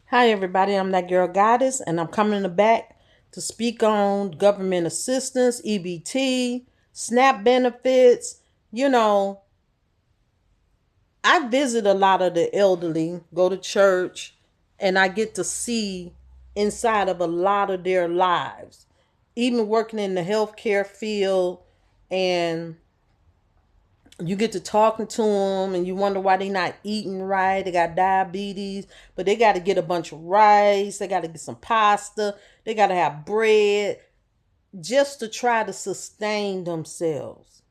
Hi, everybody. I'm that girl Goddess, and I'm coming back to speak on government assistance, EBT, SNAP benefits. You know, I visit a lot of the elderly, go to church, and I get to see inside of a lot of their lives. Even working in the healthcare field, and you get to talking to them and you wonder why they not eating right. They got diabetes, but they got to get a bunch of rice. They got to get some pasta. They got to have bread just to try to sustain themselves.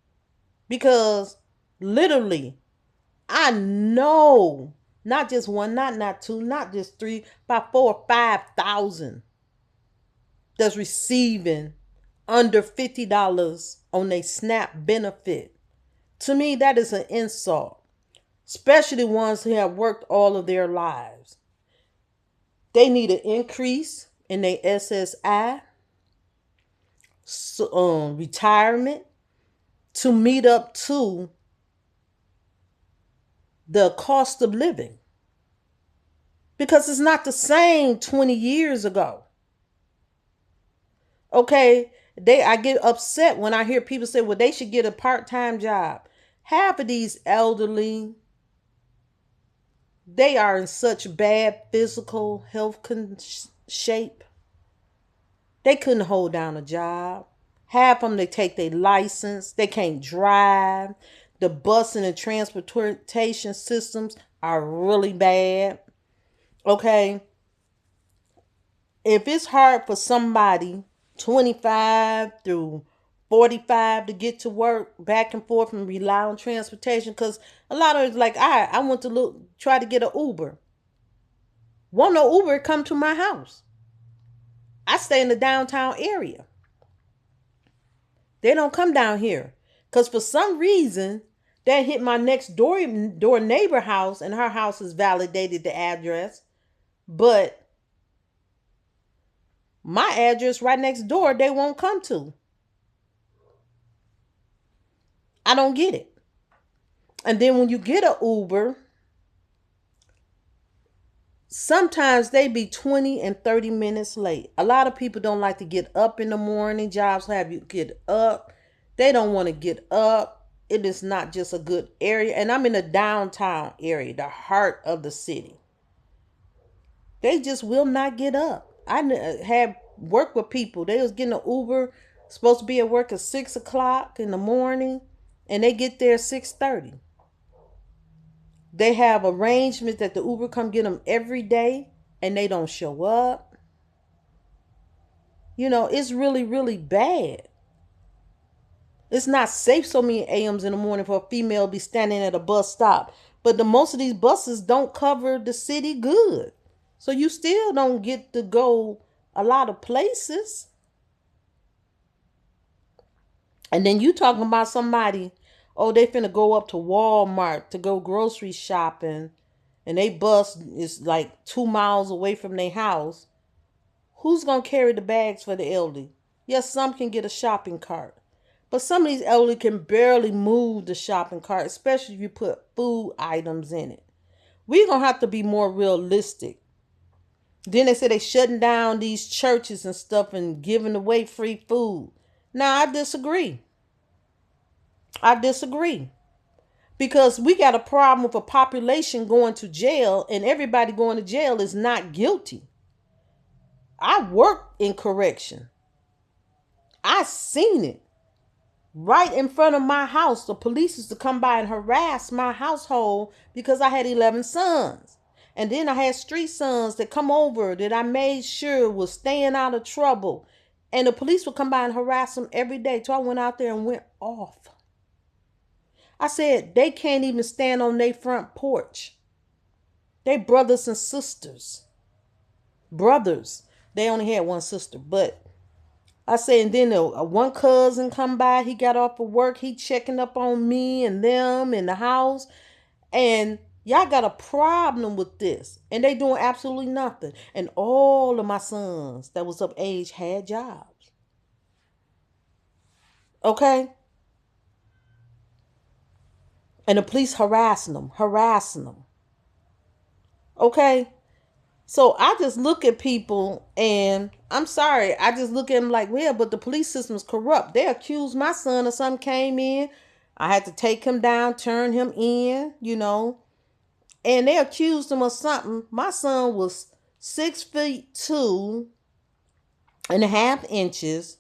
Because literally, I know not just one, not two, not just three, about 4 or 5 thousand that's receiving under $50 on a SNAP benefit. To me, that is an insult, especially ones who have worked all of their lives. They need an increase in their SSI, retirement, to meet up to the cost of living, because it's not the same 20 years ago. Okay, I get upset when I hear people say, well, they should get a part-time job. Half of these elderly, they are in such bad physical health shape. They couldn't hold down a job. Half of them, they take their license. They can't drive. The bus and the transportation systems are really bad. Okay. If it's hard for somebody 25 through 45 to get to work back and forth and rely on transportation, because a lot of it's like, I want to try to get an Uber. Won't no Uber come to my house. I stay in the downtown area. They don't come down here. Because for some reason, that hit my next door neighbor house, and her house has validated the address. But my address right next door, they won't come to. I don't get it. And then when you get an Uber, sometimes they be 20 and 30 minutes late. A lot of people don't like to get up in the morning. Jobs have you get up. They don't want to get up. It is not just a good area. And I'm in the downtown area, the heart of the city. They just will not get up. I had worked with people. They was getting an Uber, supposed to be at work at 6 o'clock in the morning, and they get there at 6:30. They have arrangements that the Uber come get them every day, and they don't show up. It's really, really bad. It's not safe so many AMs in the morning for a female to be standing at a bus stop. But most of these buses don't cover the city good. So you still don't get to go a lot of places. And then you talking about somebody, oh, they finna go up to Walmart to go grocery shopping, and they bus is like 2 miles away from their house. Who's gonna carry the bags for the elderly? Yes, some can get a shopping cart. But some of these elderly can barely move the shopping cart, especially if you put food items in it. We're going to have to be more realistic. Then they say they shutting down these churches and stuff and giving away free food. Now, I disagree. I disagree. Because we got a problem with a population going to jail, and everybody going to jail is not guilty. I worked in correction. I seen it. Right in front of my house, the police used to come by and harass my household because I had 11 sons. And then I had street sons that come over that I made sure was staying out of trouble. And the police would come by and harass them every day. So I went out there and went off. I said, they can't even stand on their front porch. They brothers and sisters. Brothers. They only had one sister, but I say, and then one cousin come by. He got off of work. He checking up on me and them in the house. And y'all got a problem with this. And they doing absolutely nothing. And all of my sons that was of age had jobs. Okay? And the police harassing them. Okay? So I just look at people and I'm sorry, I just look at them like, well, but the police system's corrupt. They accused my son of something, came in. I had to take him down, turn him in, and they accused him of something. My son was 6 feet 2.5 inches.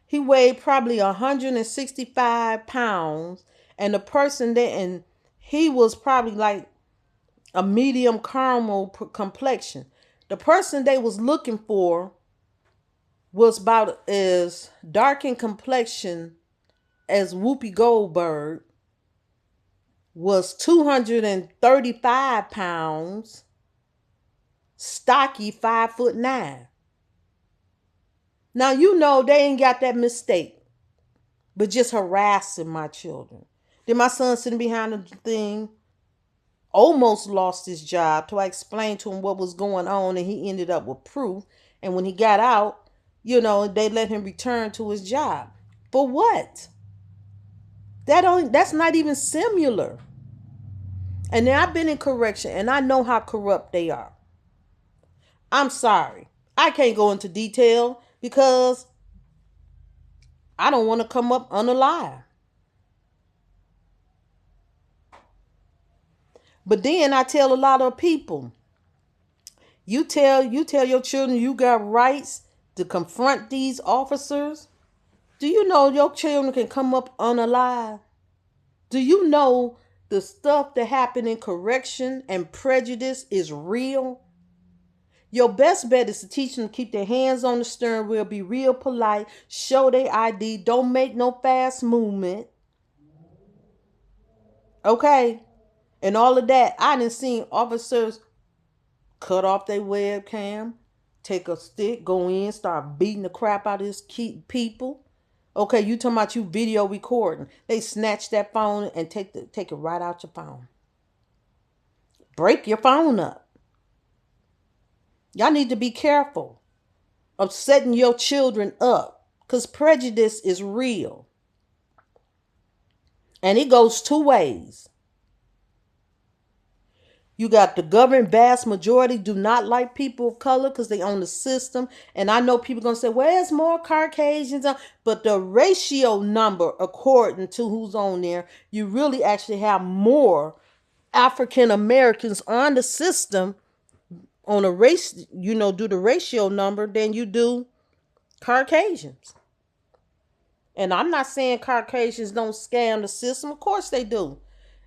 He weighed probably 165 pounds. And the person that, and he was probably like a medium caramel complexion. The person they was looking for was about as dark in complexion as Whoopi Goldberg, was 235 pounds, stocky, 5'9". Now they ain't got that mistake, but just harassing my children. Then my son sitting behind the thing almost lost his job till I explained to him what was going on, and he ended up with proof. And when he got out, they let him return to his job. For what? That's not even similar. And then I've been in correction and I know how corrupt they are. I'm sorry. I can't go into detail because I don't want to come up unalive. But then I tell a lot of people, you tell your children you got rights to confront these officers. Do you know your children can come up unalive? Do you know the stuff that happened in correction and prejudice is real? Your best bet is to teach them to keep their hands on the steering wheel, be real polite, show their ID, don't make no fast movement. Okay? And all of that. I done seen officers cut off their webcam, take a stick, go in, start beating the crap out of these people. Okay, you talking about you video recording. They snatch that phone and take it right out your phone. Break your phone up. Y'all need to be careful of setting your children up, because prejudice is real. And it goes two ways. You got the government, vast majority do not like people of color because they own the system. And I know people going to say, well, there's more Caucasians. But the ratio number, according to who's on there, you really actually have more African Americans on the system on a race, do the ratio number than you do Caucasians. And I'm not saying Caucasians don't scam the system. Of course they do.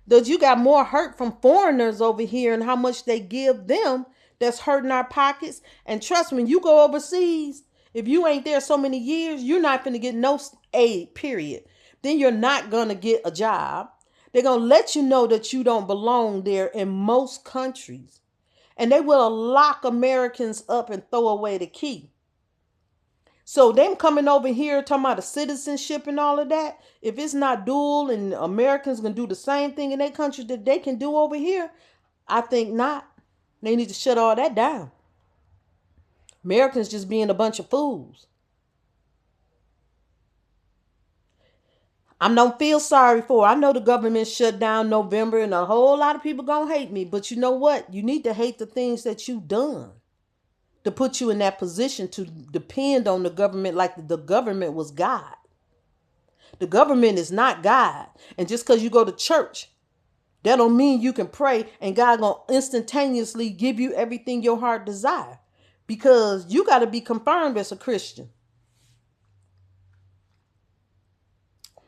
Though you got more hurt from foreigners over here and how much they give them that's hurting our pockets. And trust me, when you go overseas, if you ain't there so many years, you're not going to get no aid, period. Then you're not going to get a job. They're going to let you know that you don't belong there in most countries. And they will lock Americans up and throw away the key. So them coming over here talking about the citizenship and all of that, if it's not dual and Americans can do the same thing in their country that they can do over here, I think not. They need to shut all that down. Americans just being a bunch of fools. I don't feel sorry for. I know the government shut down November and a whole lot of people gonna hate me. But you know what? You need to hate the things that you've done to put you in that position to depend on the government like the government was God. The government is not God. And just because you go to church, that don't mean you can pray and God gonna instantaneously give you everything your heart desire. Because you got to be confirmed as a Christian.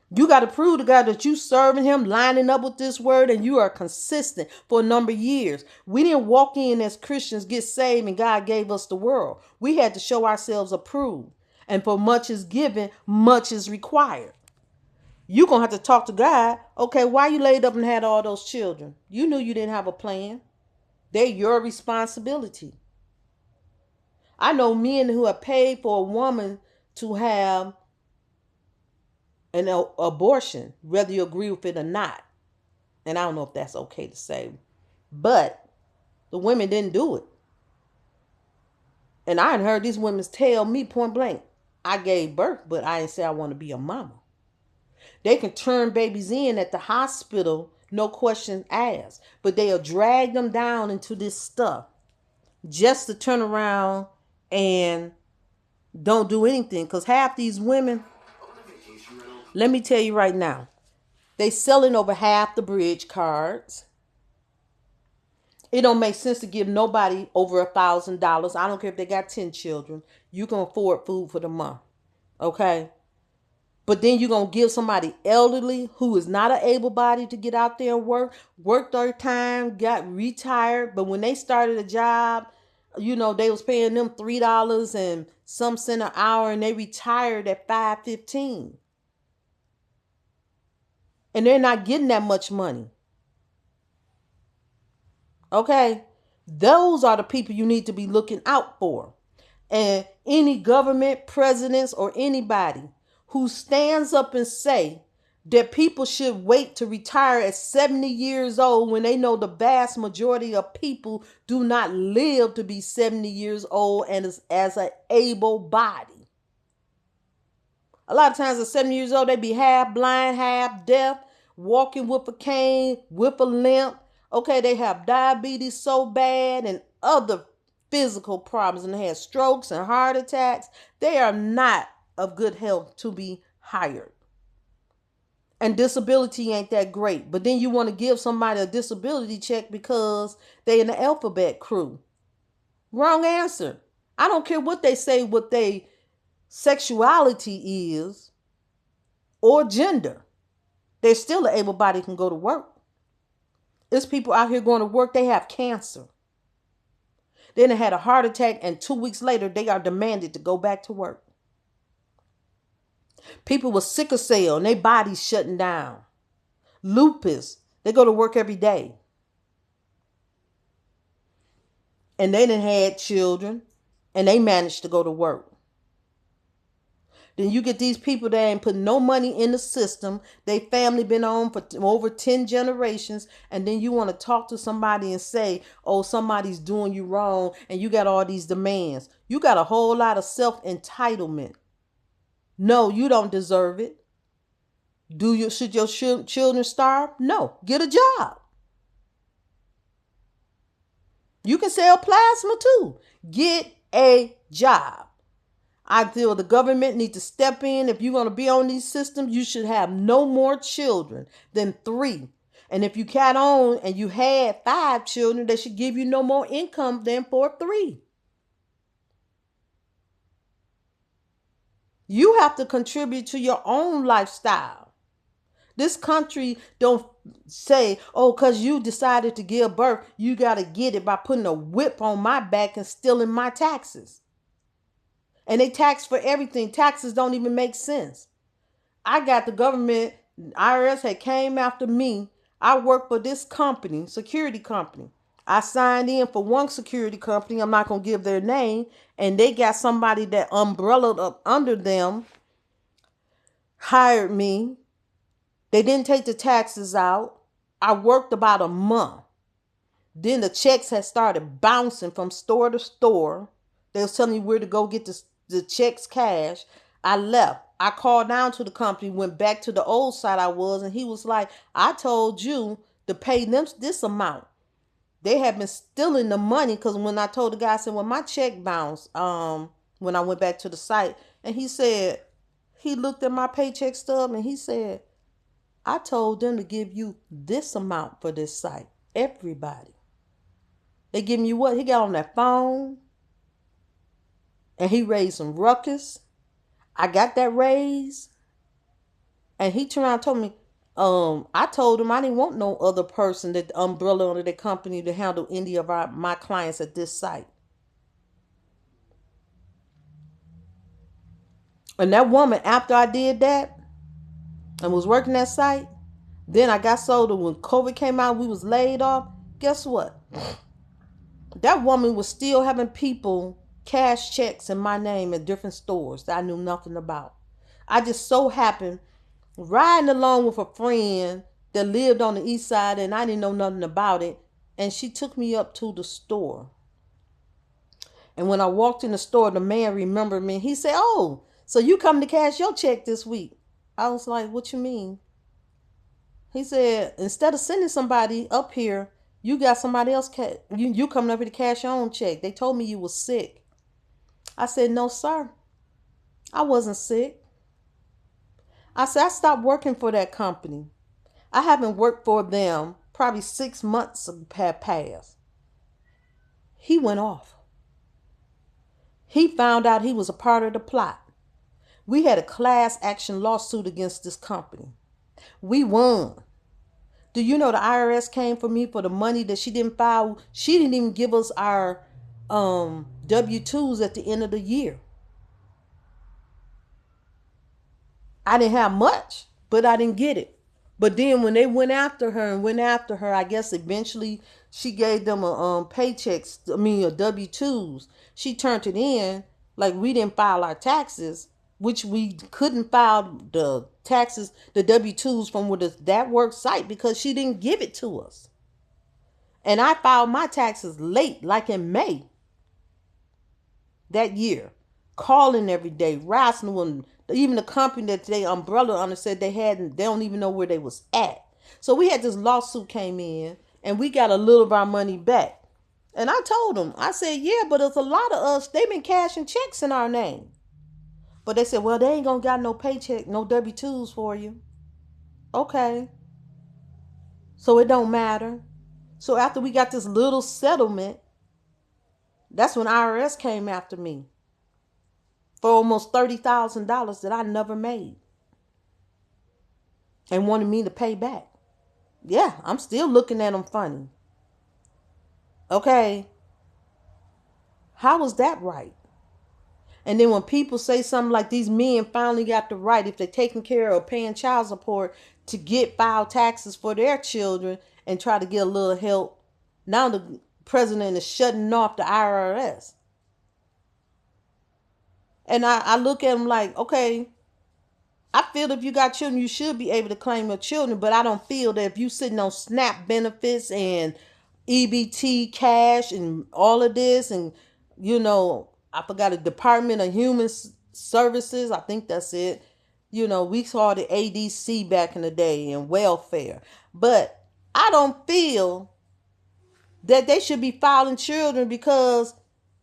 You got to prove to God that you serving him, lining up with this word, and you are consistent for a number of years. We didn't walk in as Christians, get saved, and God gave us the world. We had to show ourselves approved. And for much is given, much is required. You're going to have to talk to God. Okay, why you laid up and had all those children? You knew you didn't have a plan. They're your responsibility. I know men who have paid for a woman to have an abortion, whether you agree with it or not. And I don't know if that's okay to say, but the women didn't do it. And I heard these women tell me point blank, I gave birth, but I didn't say I want to be a mama. They can turn babies in at the hospital, no questions asked, but they'll drag them down into this stuff. just to turn around and don't do anything. Because half these women, let me tell you right now, they selling over half the bridge cards. It don't make sense to give nobody over $1,000. I don't care if they got 10 children. You can afford food for the month. Okay? But then you're going to give somebody elderly who is not an able body to get out there and work their time, got retired. But when they started a job, they was paying them $3 and some cent an hour, and they retired at $5.15. And they're not getting that much money. Okay? Those are the people you need to be looking out for. And any government, presidents, or anybody who stands up and say that people should wait to retire at 70 years old when they know the vast majority of people do not live to be 70 years old and as an able body. A lot of times at 70 years old, they be half blind, half deaf, walking with a cane, with a limp. Okay, they have diabetes so bad and other physical problems, and they have strokes and heart attacks. They are not of good health to be hired. And disability ain't that great. But then you want to give somebody a disability check because they in the alphabet crew. Wrong answer. I don't care what they say, what they sexuality is or gender. They're still an able body can go to work. There's people out here going to work, they have cancer. Then they had a heart attack, and 2 weeks later, they are demanded to go back to work. People with sickle cell and their bodies shutting down. Lupus, they go to work every day. And they done had children, and they managed to go to work. Then you get these people that ain't put no money in the system. They family been on for over 10 generations. And then you want to talk to somebody and say, oh, somebody's doing you wrong. And you got all these demands. You got a whole lot of self-entitlement. No, you don't deserve it. Should your children starve? No, get a job. You can sell plasma too. Get a job. I feel the government needs to step in. If you're going to be on these systems, you should have no more children than 3. And if you got on and you had 5 children, they should give you no more income than for 3. You have to contribute to your own lifestyle. This country don't say, oh, because you decided to give birth, you got to get it by putting a whip on my back and stealing my taxes. And they tax for everything. Taxes don't even make sense. I got the government, IRS had came after me. I work for this company, security company. I signed in for one security company. I'm not going to give their name. And they got somebody that umbrellaed up under them, hired me. They didn't take the taxes out. I worked about a month. Then the checks had started bouncing from store to store. They was telling me where to go get the checks cash. I left. I called down to the company, went back to the old site I was, and he was like, I told you to pay them this amount. They had been stealing the money because when I told the guy, I said, well, my check bounced when I went back to the site. And he said, he looked at my paycheck stub and he said, I told them to give you this amount for this site. Everybody. They giving you what? He got on that phone. And he raised some ruckus. I got that raise. And he turned around and told me, I told him I didn't want no other person, that umbrella under the company, to handle any of my clients at this site. And that woman, after I did that and was working that site, then I got sold. When COVID came out, we was laid off. Guess what? That woman was still having people cash checks in my name at different stores that I knew nothing about. I just so happened riding along with a friend that lived on the east side, and I didn't know nothing about it. And she took me up to the store. And when I walked in the store, the man remembered me. He said, oh, so you come to cash your check this week? I was like, what you mean? He said, instead of sending somebody up here, You got somebody else, you coming up here to cash your own check. They told me you was sick. I said, no, sir. I wasn't sick. I said, I stopped working for that company. I haven't worked for them. Probably 6 months have passed. He went off. He found out he was a part of the plot. We had a class action lawsuit against this company. We won. Do you know the IRS came for me for the money that she didn't file? She didn't even give us our W-2s at the end of the year. I didn't have much, but I didn't get it. But then when they went after her, I guess eventually she gave them a paychecks, a W-2s. She turned it in like we didn't file our taxes, which we couldn't file the taxes, the W-2s from with that work site because she didn't give it to us. And I filed my taxes late, like in May that year, calling every day, wrestling them. Even the company that they umbrella under said they don't even know where they was at. So we had this lawsuit came in and we got a little of our money back. And I told them, I said, yeah, but there's a lot of us, they've been cashing checks in our name. But they said, well, they ain't gonna got no paycheck, no W-2s for you. Okay. So it don't matter. So after we got this little settlement, that's when IRS came after me for almost $30,000 that I never made and wanted me to pay back. Yeah, I'm still looking at them funny. Okay. How was that right? And then when people say something like these men finally got the right, if they're taking care of paying child support, to get filed taxes for their children and try to get a little help, now the president is shutting off the IRS. And I look at them like, okay, I feel that if you got children, you should be able to claim your children, but I don't feel that if you sitting on SNAP benefits and EBT cash and all of this, and I forgot a Department of Human Services, I think that's it. We saw the ADC back in the day and welfare, but I don't feel that they should be filing children because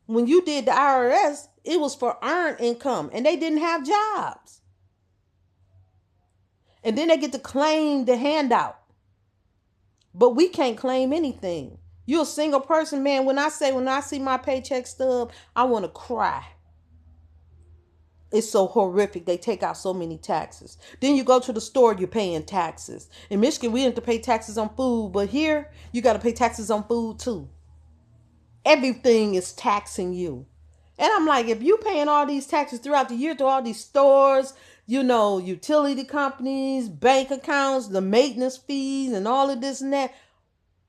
when you did the IRS, it was for earned income and they didn't have jobs. And then they get to claim the handout. But we can't claim anything. You're a single person, man. When I see my paycheck stub, I want to cry. It's so horrific. They take out so many taxes. Then you go to the store, you're paying taxes. In Michigan, we have to pay taxes on food. But here, you got to pay taxes on food too. Everything is taxing you. And I'm like, if you paying all these taxes throughout the year to all these stores, utility companies, bank accounts, the maintenance fees, and all of this and that,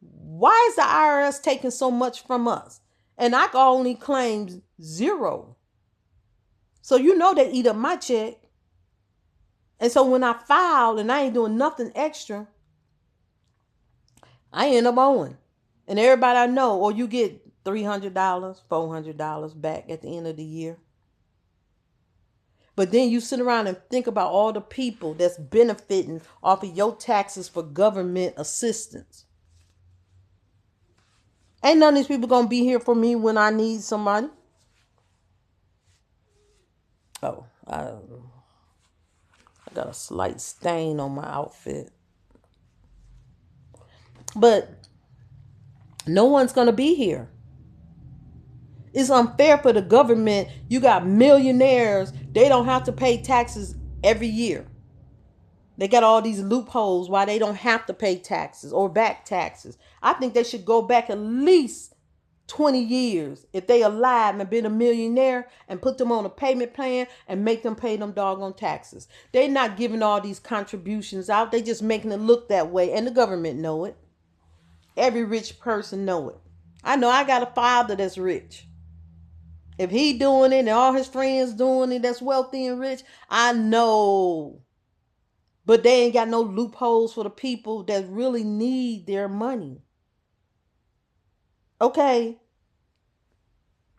why is the IRS taking so much from us? And I can only claim 0. So they eat up my check. And so when I file and I ain't doing nothing extra, I end up owing. And everybody I know, or you get $300, $400 back at the end of the year. But then you sit around and think about all the people that's benefiting off of your taxes for government assistance. Ain't none of these people gonna be here for me when I need somebody. Oh, I got a slight stain on my outfit. But no one's gonna be here. It's unfair for the government. You got millionaires. They don't have to pay taxes every year. They got all these loopholes why they don't have to pay taxes or back taxes. I think they should go back at least 20 years if they alive and been a millionaire and put them on a payment plan and make them pay them doggone taxes. They not giving all these contributions out. They just making it look that way. And the government know it. Every rich person know it. I know I got a father that's rich. If he doing it and all his friends doing it that's wealthy and rich, I know. But they ain't got no loopholes for the people that really need their money. Okay.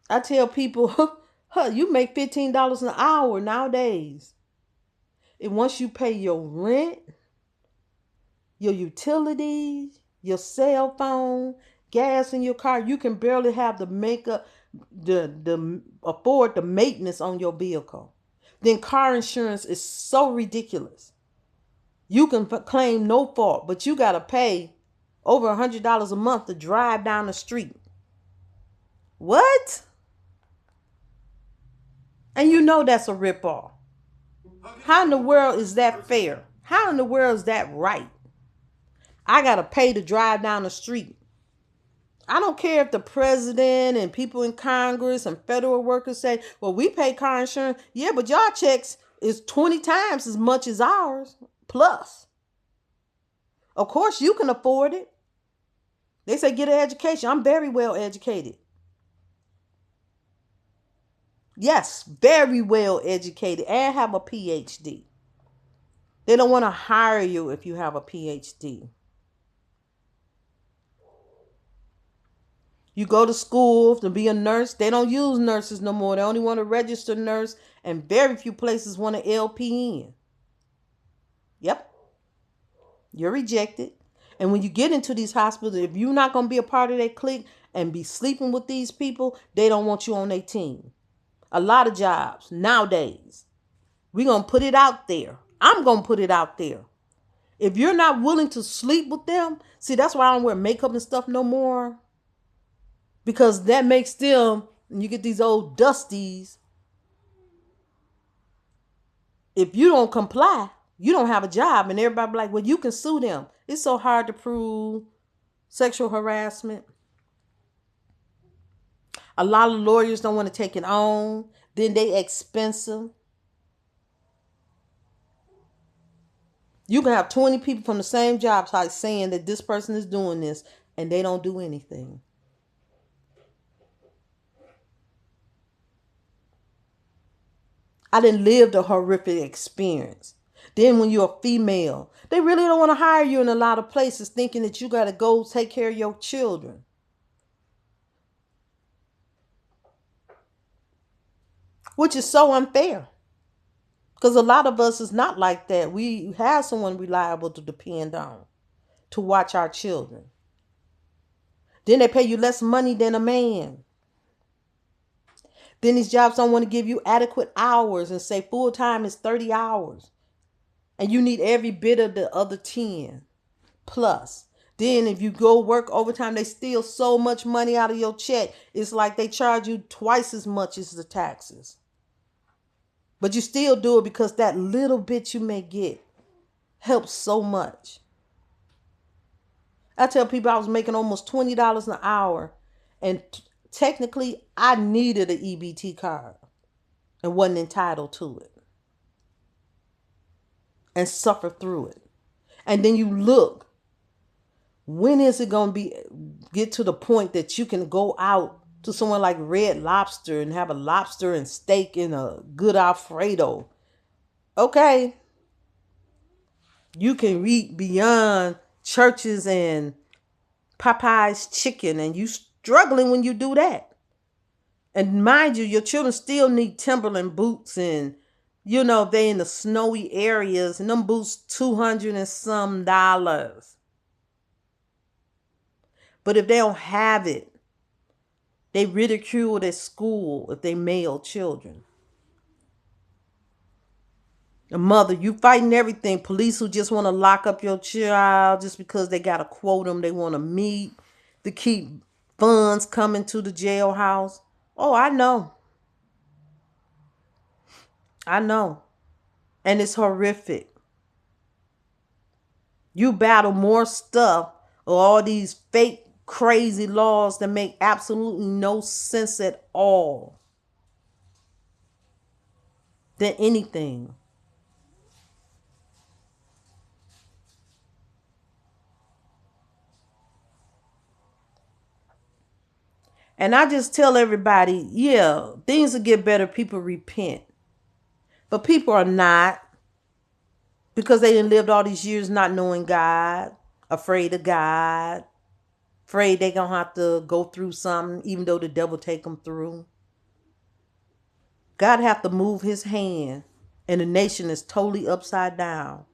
I tell people, you make $15 an hour nowadays. And once you pay your rent, your utilities, your cell phone, gas in your car. You can barely have the makeup, the afford the maintenance on your vehicle. Then car insurance is so ridiculous. You can claim no fault, but you gotta pay over $100 a month to drive down the street. What? And you know that's a ripoff. How in the world is that fair? How in the world is that right? I gotta pay to drive down the street. I don't care if the president and people in Congress and federal workers say, well, we pay car insurance. Yeah, but y'all checks is 20 times as much as ours plus. Of course, you can afford it. They say get an education. I'm very well educated. Yes, very well educated and have a PhD. They don't want to hire you if you have a PhD. You go to school to be a nurse. They don't use nurses no more. They only want a registered nurse, and very few places want an LPN. Yep. You're rejected. And when you get into these hospitals, if you're not going to be a part of that clique and be sleeping with these people, they don't want you on their team. A lot of jobs nowadays, we're going to put it out there. I'm going to put it out there. If you're not willing to sleep with them, see, that's why I don't wear makeup and stuff no more. Because that makes them, you get these old dusties. If you don't comply, you don't have a job. And everybody be like, well, you can sue them. It's so hard to prove sexual harassment. A lot of lawyers don't want to take it on. Then they expensive. You can have 20 people from the same job site saying that this person is doing this, and they don't do anything. I didn't live the horrific experience. Then when you're a female, they really don't want to hire you in a lot of places, thinking that you got to go take care of your children. Which is so unfair. Because a lot of us is not like that. We have someone reliable to depend on to watch our children. Then they pay you less money than a man. Then these jobs don't want to give you adequate hours and say full time is 30 hours. And you need every bit of the other 10 plus. Then if you go work overtime, they steal so much money out of your check. It's like they charge you twice as much as the taxes. But you still do it because that little bit you may get helps so much. I tell people I was making almost $20 an hour, and technically I needed an EBT card and wasn't entitled to it, and suffered through it. And then you look, when is it going to get to the point that you can go out to someone like Red Lobster and have a lobster and steak and a good Alfredo? Okay. You can reach beyond churches and Popeye's chicken, and you struggling when you do that. And mind you, your children still need Timberland boots, and if they in the snowy areas, and them boots $200 and some. But if they don't have it, they ridiculed at school if they male children. A mother, you fighting everything. Police who just want to lock up your child just because they got to quote them, they want to meet to keep funds coming to the jailhouse. Oh, I know. I know. And it's horrific. You battle more stuff or all these fake crazy laws that make absolutely no sense at all than anything. And I just tell everybody, yeah, things will get better. People repent. But people are not, because they didn't lived all these years not knowing God, afraid of God, afraid they're going to have to go through something, even though the devil take them through. God have to move his hand, and the nation is totally upside down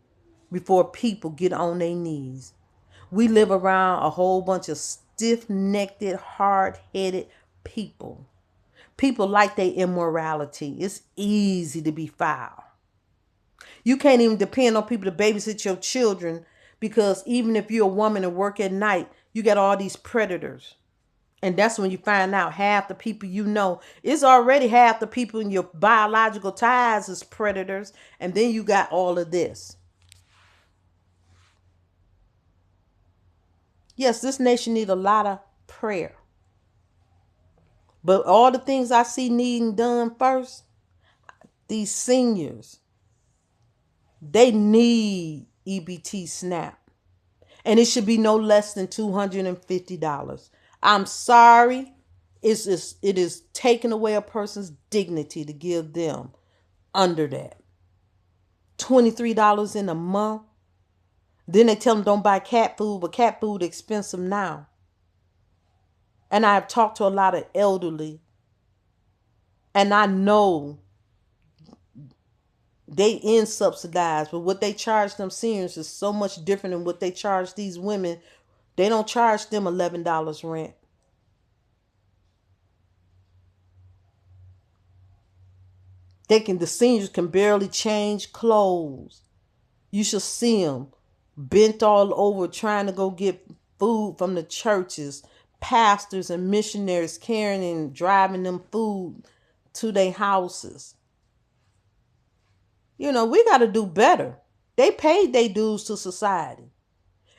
before people get on their knees. We live around a whole bunch of stiff-necked, hard-headed people. People like their immorality. It's easy to be foul. You can't even depend on people to babysit your children, because even if you're a woman and work at night, you got all these predators. And that's when you find out half the people you know, it's already half the people in your biological ties is predators. And then you got all of this. Yes, this nation needs a lot of prayer. But all the things I see needing done first, these seniors, they need EBT SNAP. And it should be no less than $250. I'm sorry. It is taking away a person's dignity to give them under that. $23 in a month. Then they tell them don't buy cat food, but cat food expensive now. And I've talked to a lot of elderly, and I know they in subsidized, but what they charge them seniors is so much different than what they charge these women. They don't charge them $11 rent. The seniors can barely change clothes. You should see them bent all over trying to go get food from the churches, pastors and missionaries carrying and driving them food to their houses. You know, we got to do better. They paid their dues to society.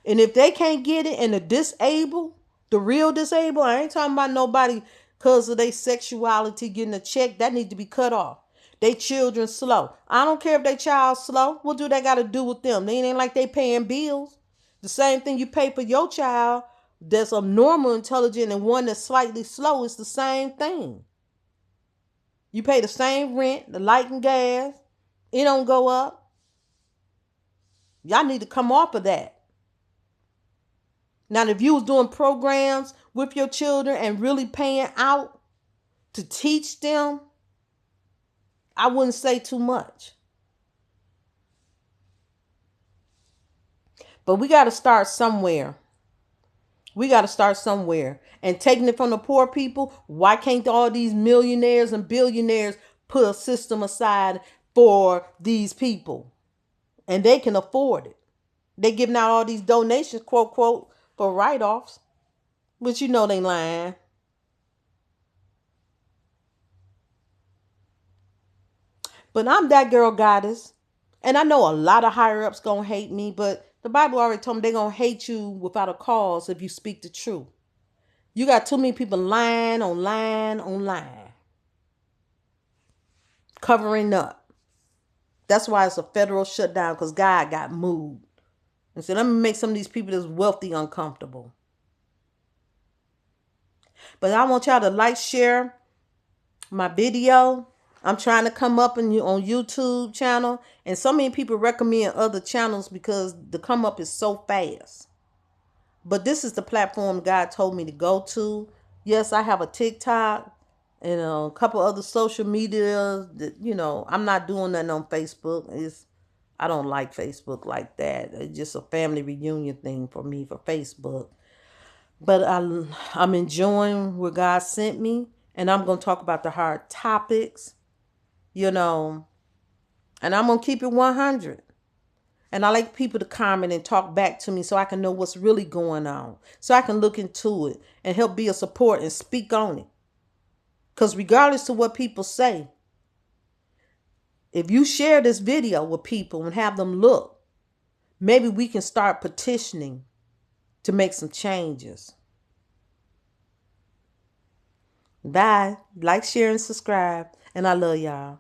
And if they can't get it, and the disabled, the real disabled, I ain't talking about nobody because of their sexuality getting a check, that need to be cut off. They children slow. I don't care if they child slow. What do they got to do with them? They ain't like they paying bills. The same thing you pay for your child that's a normal intelligent and one that's slightly slow is the same thing. You pay the same rent, the light and gas. It don't go up. Y'all need to come off of that. Now, if you was doing programs with your children and really paying out to teach them, I wouldn't say too much. But we got to start somewhere. We got to start somewhere. And taking it from the poor people, why can't all these millionaires and billionaires put a system aside for these people? And they can afford it. They giving out all these donations, quote, quote, for write-offs. But you know they lying. But I'm that girl goddess. And I know a lot of higher ups gonna hate me, but the Bible already told me they're gonna hate you without a cause if you speak the truth. You got too many people lying on line on line. Covering up. That's why it's a federal shutdown, because God got moved. And said, let me make some of these people that's wealthy uncomfortable. But I want y'all to like, share my video. I'm trying to come up on YouTube channel. And so many people recommend other channels because the come up is so fast. But this is the platform God told me to go to. Yes, I have a TikTok and a couple other social media that, I'm not doing that on Facebook. I don't like Facebook like that. It's just a family reunion thing for me for Facebook. But I'm enjoying where God sent me. And I'm going to talk about the hard topics, and I'm going to keep it 100. And I like people to comment and talk back to me so I can know what's really going on. So I can look into it and help be a support and speak on it. Because regardless of what people say, if you share this video with people and have them look, maybe we can start petitioning to make some changes. Bye. Like, share, and subscribe. And I love y'all.